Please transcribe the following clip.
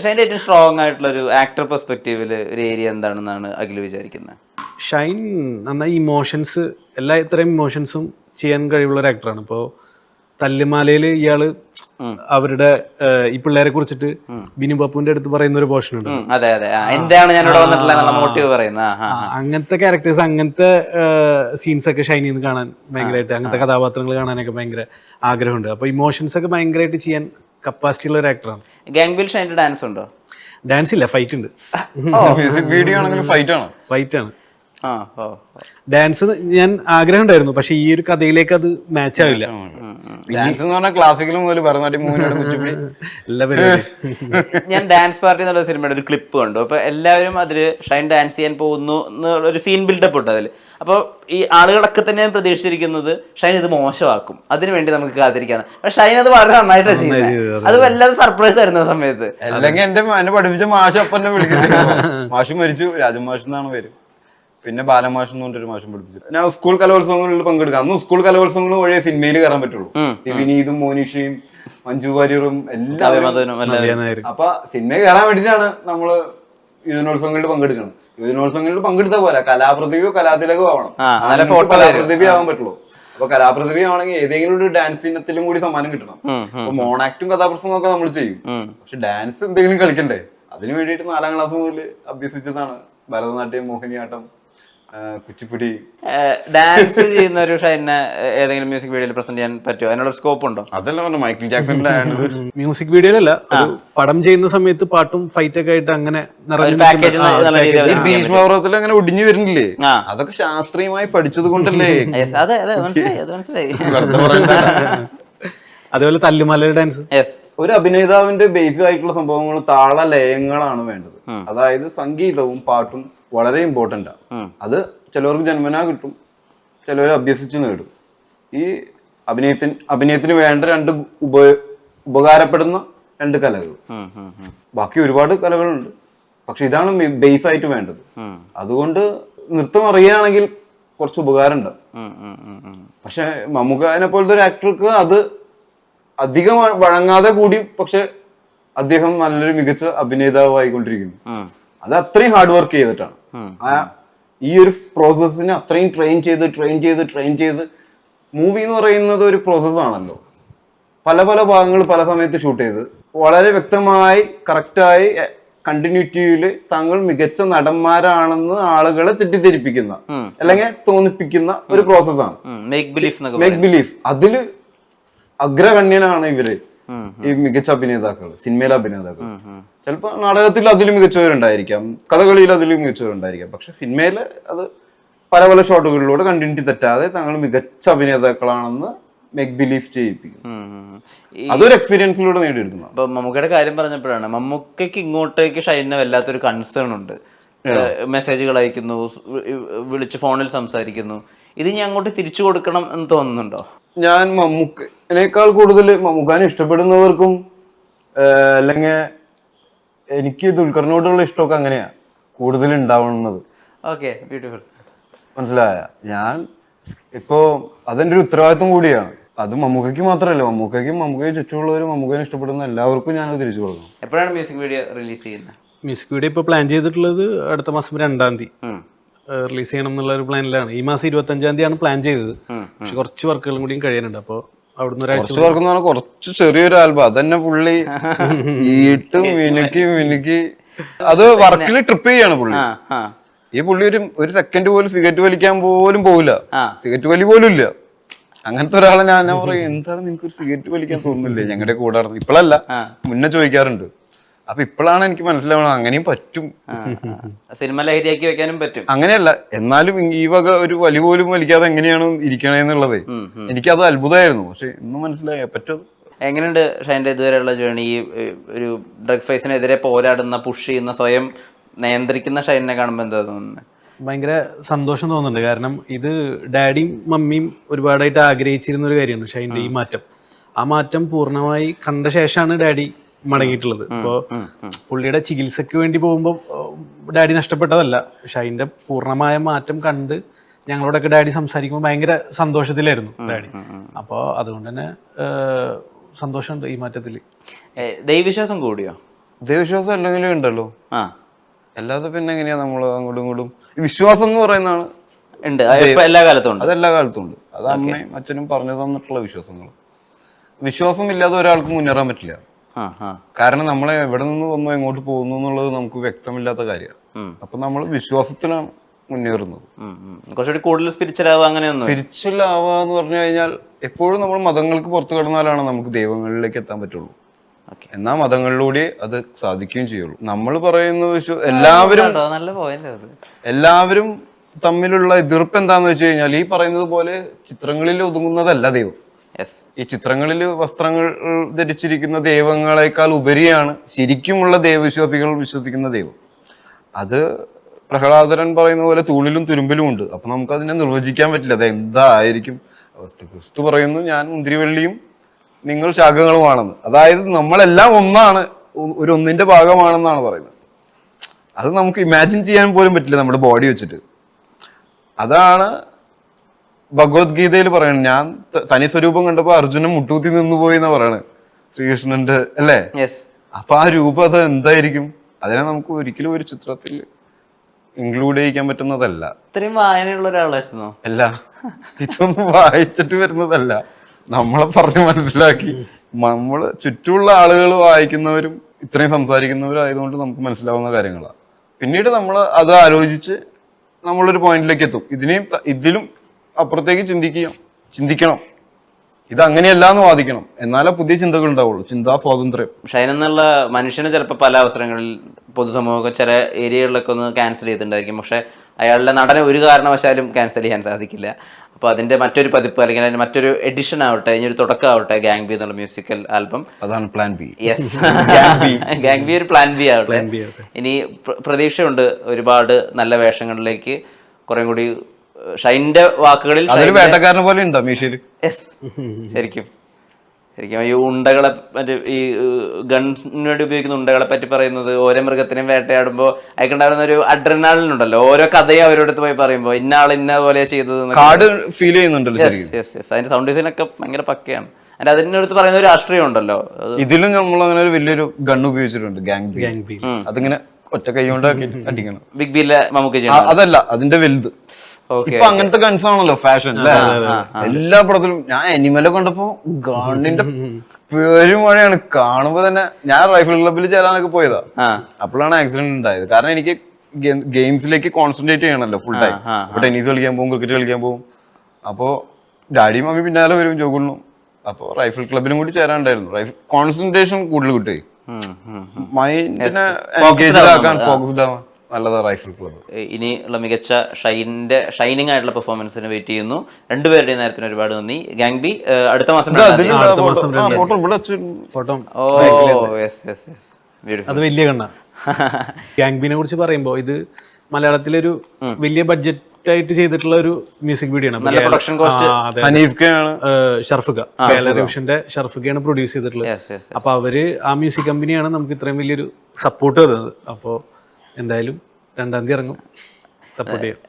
ഷൈൻ്റെ ഏറ്റവും സ്ട്രോങ് ആയിട്ടുള്ള ഒരു ആക്ടർ പെർസ്പെക്റ്റീവിൽ ഒരു ഏരിയ എന്താണെന്നാണ് അഖിൽ വിചാരിക്കുന്നത്? ഷൈൻ നന്നായി ഇമോഷൻസ്, എല്ലാ ഇത്രയും ഇമോഷൻസും ചെയ്യാൻ കഴിവുള്ള ഒരു ആക്ടറാണ്. ഇപ്പോൾ തല്ലുമാലയിൽ ഇയാള് അവരുടെ ഈ പിള്ളേരെ കുറിച്ചിട്ട് ബിനു ബാപ്പുവിന്റെ അടുത്ത് പറയുന്ന ഒരു പോർഷൻ ഉണ്ട്. അങ്ങനത്തെ ക്യാരക്ടേഴ്സ്, അങ്ങനത്തെ സീൻസ് ഒക്കെ ഷൈനിൽ നിന്ന് കാണാൻ ഭയങ്കരമായിട്ട്, അങ്ങനത്തെ കഥാപാത്രങ്ങൾ കാണാനൊക്കെ ഭയങ്കര ആഗ്രഹമുണ്ട്. അപ്പൊ ഇമോഷൻസ് ഒക്കെ ഭയങ്കരമായിട്ട് ചെയ്യാൻ കപ്പാസിറ്റി ഉള്ള ഒരു ആക്ടറാണ്. ഗാംഗ്ബിൽ ഷൈൻ്റെ ഡാൻസ് ഉണ്ടോ? ഡാൻസ് ഇല്ല, ഫൈറ്റ് ഉണ്ട്. മ്യൂസിക് വീഡിയോ ആണെങ്കിലും ഫൈറ്റ് ആണ്. ഡാൻസ് ഞാൻ ആഗ്രഹം ഉണ്ടായിരുന്നു, പക്ഷെ ഈ ഒരു കഥയിലേക്ക് അത് മാച്ച് ആവില്ല. ഡാൻസ് എന്ന് പറഞ്ഞാൽ ക്ലാസിക്കൽ മുതൽ ഭരതനാട്യം എല്ലാ പരിപാടി. ഞാൻ ഡാൻസ് പാർട്ടി എന്നുള്ള സിനിമയുടെ ഒരു ക്ലിപ്പ് കണ്ടു. അപ്പൊ എല്ലാവരും അതില് ഷൈൻ ഡാൻസ് ചെയ്യാൻ പോകുന്നു ഒരു സീൻ ബിൽഡപ്പ് ഉണ്ട് അതിൽ. അപ്പോൾ ഈ ആളുകളൊക്കെ തന്നെ പ്രതീക്ഷിച്ചിരിക്കുന്നത് ഷൈൻ ഇത് മോശമാക്കും, അതിനുവേണ്ടി നമുക്ക് കാത്തിരിക്കാം. പക്ഷെ ഷൈൻ അത് വളരെ നന്നായിട്ടാണ് ചെയ്യുന്നത്. അത് വല്ലാതെ സർപ്രൈസ് ആയിരുന്നു ആ സമയത്ത്. അല്ലെങ്കിൽ എന്നെ പഠിപ്പിച്ച മാഷ് അപ്പന്നെ വിളിക്കുന്നത്. മാഷ് മരിച്ചു, രാജമാഷ് എന്നാണ് പേര്. പിന്നെ ബാലമാഷ് എന്ന് പറഞ്ഞൊരു മാഷം പഠിപ്പിച്ചു. ഞാൻ സ്കൂൾ കലോത്സവങ്ങളിൽ പങ്കെടുക്കാം. അന്ന് സ്കൂൾ കലോത്സവങ്ങൾ വഴിയേ സിനിമയിൽ കയറാൻ പറ്റുള്ളൂ. വിനീതും മോനിഷയും മഞ്ജു വാര്യറും എല്ലാവരും. അപ്പൊ സിനിമയിൽ കയറാൻ വേണ്ടിയിട്ടാണ് നമ്മള് യുവജനോത്സവങ്ങളിൽ പങ്കെടുക്കണം. യുവജനോത്സവങ്ങളിൽ പങ്കെടുത്താൽ പോലെ കലാപ്രതിഭയോ കലാതിലകോ ആവണം. കലാപ്രതിഭ ആവാൻ പറ്റുള്ളൂ. അപ്പൊ കലാപ്രതിഭ ആണെങ്കിൽ ഏതെങ്കിലും ഒരു ഡാൻസ് ഇനത്തിലും കൂടി സമ്മാനം കിട്ടണം. അപ്പൊ മോണാക്ടും കഥാപ്രസംഗം ഒക്കെ നമ്മൾ ചെയ്യും. പക്ഷെ ഡാൻസ് എന്തെങ്കിലും കളിക്കണ്ടേ? അതിനു വേണ്ടിയിട്ട് 4ാം ക്ലാസ് മുതൽ അഭ്യസിച്ചതാണ് ഭരതനാട്യം, മോഹിനിയാട്ടം, കുച്ചിപ്പുടി. ഡാൻസ് ചെയ്യുന്ന ഒരു ഷൈനെ ഏതെങ്കിലും മ്യൂസിക് വീഡിയോയിൽ പ്രസന്റ് ചെയ്യാൻ പറ്റുമോ? അതിനുള്ള സ്കോപ്പ് ഉണ്ടോ? അതല്ല പറഞ്ഞു മൈക്കിൾ ജാക്സന്റെ മ്യൂസിക് വീഡിയോയിലല്ല, പടം ചെയ്യുന്ന സമയത്ത് പാട്ടും ഫൈറ്റ് ഒക്കെ ആയിട്ട് അങ്ങനെ ഭീഷ്മപർവ്വത്തിൽ അങ്ങനെ ഒടിഞ്ഞു വരുന്നില്ലേ? അതൊക്കെ ശാസ്ത്രീയമായി പഠിച്ചത് കൊണ്ടല്ലേ. അതേപോലെ തല്ലുമാലയുടെ ഡാൻസ്. ഒരു അഭിനേതാവിന്റെ ബേസിക് ആയിട്ടുള്ള സംഭവങ്ങൾ താളലയങ്ങളാണ് വേണ്ടത്. അതായത് സംഗീതവും പാട്ടും വളരെ ഇമ്പോർട്ടൻ്റ് ആണ്. അത് ചിലവർക്ക് ജന്മനാ കിട്ടും, ചിലവർ അഭ്യസിച്ച് നേടും. ഈ അഭിനയത്തിന് വേണ്ട 2 ഉപകാരപ്പെടുന്ന 2 കലകൾ. ബാക്കി ഒരുപാട് കലകളുണ്ട്, പക്ഷെ ഇതാണ് ബേസ് ആയിട്ട് വേണ്ടത്. അതുകൊണ്ട് നൃത്തം അറിയുകയാണെങ്കിൽ കുറച്ച് ഉപകാരം ഉണ്ടാവും. പക്ഷെ മമ്മൂക്കനെ പോലത്തെ ഒരു ആക്ടർക്ക് അത് അധികം വഴങ്ങാതെ കൂടി, പക്ഷെ അദ്ദേഹം നല്ലൊരു മികച്ച അഭിനേതാവ് ആയിക്കൊണ്ടിരിക്കുന്നു. അത് അത്രയും ഹാർഡ് വർക്ക് ചെയ്തിട്ടാണ്. ഈ ഒരു പ്രോസസ്സിനെ അത്രയും ട്രെയിൻ ചെയ്ത് മൂവി എന്ന് പറയുന്നത് ഒരു പ്രോസസ്സാണല്ലോ. പല ഭാഗങ്ങൾ പല സമയത്ത് ഷൂട്ട് ചെയ്ത് വളരെ വ്യക്തമായി കറക്റ്റായി കണ്ടിന്യൂറ്റിയിൽ താങ്കൾ മികച്ച നടന്മാരാണെന്ന് ആളുകളെ തെറ്റിദ്ധരിപ്പിക്കുന്ന അല്ലെങ്കിൽ തോന്നിപ്പിക്കുന്ന ഒരു പ്രോസസ്സാണ് മേക്ക് ബിലീഫ്. അതില് അഗ്രഗണ്യനാണ് ഇവര്, ഈ മികച്ച അഭിനേതാക്കൾ, സിനിമയിലെ അഭിനേതാക്കൾ. ചിലപ്പോൾ നാടകത്തിൽ അതിലും മികച്ചവരുണ്ടായിരിക്കാം, കഥകളിയിൽ അതിലും മികച്ചവരുണ്ടായിരിക്കാം. പക്ഷെ സിനിമയിൽ അത് പല ഷോട്ടുകളിലൂടെ കണ്ടിന്യൂറ്റി തെറ്റാതെ താങ്കൾ മികച്ച അഭിനേതാക്കളാണെന്ന് മേക്ക് ബിലീഫ് ചെയ്യിപ്പിക്കും. അതൊരു എക്സ്പീരിയൻസിലൂടെ നേടിയെടുക്കുന്നു. അപ്പൊ മമ്മൂക്കയുടെ കാര്യം പറഞ്ഞപ്പോഴാണ്, മമ്മൂക്കയ്ക്ക് ഇങ്ങോട്ടേക്ക് ഷൈനെ വല്ലാത്തൊരു കൺസേൺ ഉണ്ട്. മെസ്സേജുകൾ അയക്കുന്നു, വിളിച്ച് ഫോണിൽ സംസാരിക്കുന്നു. ഇത് ഞാൻ അങ്ങോട്ട് തിരിച്ചു കൊടുക്കണം എന്ന് തോന്നുന്നുണ്ടോ? ഞാൻ മമ്മൂക്കനേക്കാൾ കൂടുതൽ മമ്മൂക്കാനെ ഇഷ്ടപ്പെടുന്നവർക്കും അല്ലെങ്കിൽ എനിക്ക് ദുൽഖറിനോടുള്ള ഇഷ്ടമൊക്കെ അങ്ങനെയാ കൂടുതൽ ഉണ്ടാവുന്നത്. മനസ്സിലായ? ഞാൻ ഇപ്പോ അതെന്റെ ഒരു ഉത്തരവാദിത്വം കൂടിയാണ്. അത് മമ്മൂക്കയ്ക്ക് മാത്രമല്ല, മമ്മൂക്കയെ ചുറ്റുമുള്ളവരും മമ്മൂക്കനെ ഇഷ്ടപ്പെടുന്ന എല്ലാവർക്കും ഞാനത് തിരിച്ചു കൊടുക്കണം. എപ്പോഴാണ് മ്യൂസിക് വീഡിയോ റിലീസ് ചെയ്യുന്നത്? മ്യൂസിക് വീഡിയോ ഇപ്പോൾ പ്ലാൻ ചെയ്തിട്ടുള്ളത് അടുത്ത മാസം 2-ാം തീയതി റിലീസ് ചെയ്യണം എന്നുള്ള ഒരു പ്ലാനിലാണ്. ഈ മാസം 25-ാം തീയതിയാണ് പ്ലാൻ ചെയ്തത്. പക്ഷെ കുറച്ച് വർക്കുകളും കൂടിയും കഴിയാനുണ്ട്. അപ്പോൾ അവിടുന്ന് കുറച്ച് ചെറിയൊരു ആൽബം അതന്നെ പുള്ളി മിനുക്കി അത് വർക്കിൽ ട്രിപ്പ് ചെയ്യാണ് പുള്ളി. ഈ പുള്ളി ഒരു സെക്കൻഡ് പോലും സിഗരറ്റ് വലിക്കാൻ പോലും പോവില്ല, സിഗരറ്റ് വലി പോലും ഇല്ല. അങ്ങനത്തെ ഒരാളെ ഞാൻ പറയും, എന്താണ് നിനക്ക് ഒരു സിഗരറ്റ് വലിക്കാൻ തോന്നുന്നില്ലേ? ഞങ്ങളുടെ കൂടെ ഇപ്പോഴല്ല, മുന്നേ ചോദിക്കാറുണ്ട്. അപ്പൊ ഇപ്പോഴാണ് എനിക്ക് മനസ്സിലാവണം അങ്ങനെയും പറ്റും, സിനിമ ലഹരിയാക്കി വെക്കാനും പറ്റും. അങ്ങനെയല്ല, എന്നാലും ഈ വക ഒരു വലി പോലും വലിക്കാതെ എങ്ങനെയാണ് ഇരിക്കണേന്നുള്ളത് എനിക്കത് അത്ഭുതമായിരുന്നു. പക്ഷെ ഇന്ന് മനസ്സിലായ പറ്റും. എങ്ങനെയുണ്ട് ഷൈൻ്റെ ഇതുവരെയുള്ള ജേണി? ഈ ഒരു ഡ്രഗ് ഫേസിനെതിരെ പോരാടുന്ന, പുഷ് ചെയ്യുന്ന, സ്വയം നിയന്ത്രിക്കുന്ന ഷൈനെ കാണുമ്പോൾ എന്താ തോന്നുന്നത്? ഭയങ്കര സന്തോഷം തോന്നുന്നുണ്ട്. കാരണം ഇത് ഡാഡിയും മമ്മിയും ഒരുപാടായിട്ട് ആഗ്രഹിച്ചിരുന്ന ഒരു കാര്യമാണ് ഷൈൻ്റെ ഈ മാറ്റം. ആ മാറ്റം പൂർണ്ണമായി കണ്ട ശേഷമാണ് ഡാഡി മടങ്ങിയിട്ടുള്ളത്. ഇപ്പോൾ പുള്ളിയുടെ ചികിത്സയ്ക്ക് വേണ്ടി പോകുമ്പോൾ ഡാഡി നഷ്ടപ്പെട്ടതല്ല, ഷൈൻ്റെ പൂർണ്ണമായ മാറ്റം കണ്ട് ഞങ്ങളോടൊക്കെ ഡാഡി സംസാരിക്കുമ്പോൾ ഭയങ്കര സന്തോഷത്തിലായിരുന്നു ഡാഡി. അപ്പോൾ അതുകൊണ്ട് തന്നെ സന്തോഷമുണ്ട് ഈ മാറ്റത്തിൽ. ദൈവവിശ്വാസം കൂടിയോ? ദൈവവിശ്വാസം അല്ലെങ്കിലും ഉണ്ടല്ലോ. ആ അല്ലാതെ പിന്നെ എങ്ങനെയാ നമ്മൾ അങ്ങോട്ടും ഇങ്ങോട്ടും ഈ വിശ്വാസം എന്ന് പറയുന്നതാണ്. ഉണ്ട്, ഇപ്പൊ എല്ലാ കാലത്തും ഉണ്ട്. അതെല്ലാ കാലത്തും ഉണ്ട്. അത് അമ്മയും അച്ഛനും പറഞ്ഞു തന്നിട്ടുള്ള വിശ്വാസങ്ങൾ. വിശ്വാസം ഇല്ലാതെ ഒരാൾക്ക് മുന്നേറാൻ പറ്റില്ല. ആ ആ കാരണം നമ്മളെ എവിടെ നിന്ന് വന്നു എങ്ങോട്ട് പോകുന്നു എന്നുള്ളത് നമുക്ക് വ്യക്തമില്ലാത്ത കാര്യമാണ്. അപ്പൊ നമ്മൾ വിശ്വാസത്തിലാണ് മുന്നേറുന്നത്. കുറച്ചുകൂടി കൂടുതൽ സ്പിരിച്വൽ ആവുക അങ്ങനെയൊന്നും. സ്പിരിച്വൽ ആവുക എന്ന് പറഞ്ഞു കഴിഞ്ഞാൽ എപ്പോഴും നമ്മൾ മതങ്ങൾക്ക് പുറത്തു കടന്നാലാണ് നമുക്ക് ദൈവങ്ങളിലേക്ക് എത്താൻ പറ്റുള്ളൂ. എന്നാ മതങ്ങളിലൂടെ അത് സാധിക്കുകയും ചെയ്യുള്ളൂ. നമ്മൾ പറയുന്ന എല്ലാവരും തമ്മിലുള്ള എതിർപ്പ് എന്താന്ന് വെച്ച് കഴിഞ്ഞാൽ ഈ പറയുന്നത് പോലെ ചിത്രങ്ങളിൽ ഒതുങ്ങുന്നതല്ല ദൈവം. ഈ ചിത്രങ്ങളിൽ വസ്ത്രങ്ങൾ ധരിച്ചിരിക്കുന്ന ദൈവങ്ങളെക്കാൾ ഉപരിയാണ് ശരിക്കുമുള്ള ദൈവവിശ്വാസികൾ വിശ്വസിക്കുന്ന ദൈവം. അത് പ്രഹ്ലാദരൻ പറയുന്ന പോലെ തൂണിലും തുരുമ്പിലും ഉണ്ട്. അപ്പൊ നമുക്ക് അതിനെ നിർവചിക്കാൻ പറ്റില്ല അത് എന്തായിരിക്കും അവസ്ഥ. ക്രിസ്തു പറയുന്നു ഞാൻ മുന്തിരിവള്ളിയും നിങ്ങൾ ശാഖകളുമാണെന്ന്. അതായത് നമ്മളെല്ലാം ഒന്നാണ്, ഒരു ഒന്നിന്റെ ഭാഗമാണെന്നാണ് പറയുന്നത്. അത് നമുക്ക് ഇമാജിൻ ചെയ്യാൻ പോലും പറ്റില്ല നമ്മുടെ ബോഡി വെച്ചിട്ട്. അതാണ് ഭഗവത്ഗീതയിൽ പറയുന്നത്. ഞാൻ തനി സ്വരൂപം കണ്ടപ്പോ അർജുനൻ മുട്ടൂത്തി നിന്നുപോയി എന്നാ പറയണത് ശ്രീകൃഷ്ണന്റെ, അല്ലേ? അപ്പൊ ആ രൂപം അത് എന്തായിരിക്കും? അതിനെ നമുക്ക് ഒരിക്കലും ഒരു ചിത്രത്തിൽ ഇൻക്ലൂഡ് ചെയ്യിക്കാൻ പറ്റുന്നതല്ല. ഇത്രയും വായനയുള്ള ഒരാളായിരുന്നോ? അല്ല, ഇതൊന്നും വായിച്ചിട്ട് വരുന്നതല്ല. നമ്മളെ പറഞ്ഞ് മനസ്സിലാക്കി നമ്മള് ചുറ്റുമുള്ള ആളുകൾ വായിക്കുന്നവരും ഇത്രയും സംസാരിക്കുന്നവരും ആയതുകൊണ്ട് നമുക്ക് മനസ്സിലാവുന്ന കാര്യങ്ങളാണ്. പിന്നീട് നമ്മൾ അത് ആലോചിച്ച് നമ്മളൊരു പോയിന്റിലേക്ക് എത്തും. ഇതിലും അപ്പുറത്തേക്ക് ചിന്തിക്കണം. ഇത് അങ്ങനെയല്ല എന്ന് വാദിക്കണം. എന്നാലേ പുതിയ ചിന്തകൾ ഉണ്ടാവുള്ളൂ. ചിന്താ സ്വാതന്ത്ര്യം. ഷൈൻ എന്നുള്ള മനുഷ്യന് ചിലപ്പോൾ പല അവസരങ്ങളിൽ പൊതുസമൂഹം ചില ഏരിയകളിലൊക്കെ ഒന്ന് ക്യാൻസൽ ചെയ്തിട്ടുണ്ടായിരിക്കും. പക്ഷെ അയാളുടെ നടനെ ഒരു കാരണവശാലും ക്യാൻസൽ ചെയ്യാൻ സാധിക്കില്ല. അപ്പോൾ അതിന്റെ മറ്റൊരു പതിപ്പ് അല്ലെങ്കിൽ അതിന്റെ മറ്റൊരു എഡിഷൻ ആവട്ടെ, ഇനി ഒരു തുടക്കമാവട്ടെ ഗാങ് ബി എന്നുള്ള മ്യൂസിക്കൽ ആൽബം. അതാണ് plan B. Yes, gang B ഒരു പ്ലാൻ ബി ആവട്ടെ. ഇനി പ്രതീക്ഷയുണ്ട് ഒരുപാട് നല്ല വേഷങ്ങളിലേക്ക്. കുറെ കൂടി ഷൈൻ്റെ വാക്കുകളിൽ വേട്ടക്കാരനെ പോലെ ഉണ്ടോ മീശയില്? യെസ്, ശരിക്കും ഈ ഉണ്ടകളെ മറ്റേ ഈ ഗൺസിന് വേണ്ടി ഉപയോഗിക്കുന്ന ഉണ്ടകളെ പറ്റി പറയുന്നത്, ഓരോ മൃഗത്തിനെയും വേട്ടയാടുമ്പോൾ അയക്കുണ്ടായിരുന്ന ഒരു അഡ്രിനാലിനുണ്ടല്ലോ, ഓരോ കഥയും അവരോടത്ത് പോയി പറയുമ്പോൾ ഇന്ന ആൾ ഇന്ന പോലെ ചെയ്തത് ഫീൽ ചെയ്യുന്നുണ്ടല്ലോ. അതിന്റെ സൗണ്ട് ഡിസൈൻ ഒക്കെ ഭയങ്കര പക്കയാണ്. അതിന്റെ അതിനടുത്ത് പറയുന്ന ഒരു രാഷ്ട്രീയം ഉണ്ടല്ലോ. ഇതിലും നമ്മൾ അങ്ങനെ ഒരു വലിയൊരു ഗൺ ഉപയോഗിച്ചിട്ടുണ്ട്, ഗാങ് ബി. അതിങ്ങനെ ഒറ്റ കൈ കൊണ്ട് അടിക്കണം. ബിഗ് ബിയിലെ മമ്മൂക്ക അതല്ല, അതിന്റെ വലുത്. ഇപ്പൊ അങ്ങനത്തെ ഗൺസ് ആണല്ലോ ഫാഷൻ അല്ലേ എല്ലാ പടത്തിലും. ഞാൻ അനിമലെ കണ്ടപ്പോ ഗണ്ണിന്റെ പേരുമഴയാണ് കാണുമ്പോ തന്നെ. ഞാൻ റൈഫിൾ ക്ലബിൽ ചേരാനൊക്കെ പോയതാ. അപ്പോഴാണ് ആക്സിഡന്റ് ഉണ്ടായത്. കാരണം എനിക്ക് ഗെയിംസിലേക്ക് കോൺസെൻട്രേറ്റ് ചെയ്യണല്ലോ ഫുൾ ടൈം. അപ്പൊ ടെന്നീസ് കളിക്കാൻ പോകും, ക്രിക്കറ്റ് കളിക്കാൻ പോകും. അപ്പോ ഡാഡിയും മമ്മി പിന്നാലെ വരും ജോഗുണ്ണും. അപ്പൊ റൈഫിൾ ക്ലബിലും കൂടി ചേരാനുണ്ടായിരുന്നു. കോൺസെൻട്രേഷൻ കൂടുതൽ കിട്ടുകയും മൈൻഡിനെ എൻഗേജ്ഡ് ആക്കാൻ, ഫോക്കസ്ഡ് ആവാൻ നല്ലതാ റൈഫിൾ ക്ലബ്. ഇനിയുള്ള മികച്ച ഷൈനിങ് ആയിട്ടുള്ള പെർഫോമൻസിന് വെയിറ്റ് ചെയ്യുന്നു. രണ്ടുപേരുടെയും നേരത്തിന് ഒരുപാട് നന്ദി. ഗാങ് ബി അടുത്ത മാസം അത് വലിയ കണ്ണ. ഗാങ് ബിനെ കുറിച്ച് പറയുമ്പോൾ ഇത് മലയാളത്തിലൊരു വലിയ ബഡ്ജറ്റ് ആയിട്ട് ചെയ്തിട്ടുള്ള ഒരു മ്യൂസിക് വീഡിയോ ആണ്. ഷർഫുക, ഷർഫുകയാണ് പ്രൊഡ്യൂസ് ചെയ്തിട്ടുള്ളത്. അപ്പൊ അവര് ആ മ്യൂസിക് കമ്പനിയാണ് നമുക്ക് ഇത്രയും വലിയൊരു സപ്പോർട്ട് തരുന്നത്. അപ്പോ എന്തായാലും 2-ാം തീയതി ഇറങ്ങും, സപ്പോർട്ട് ചെയ്യാം.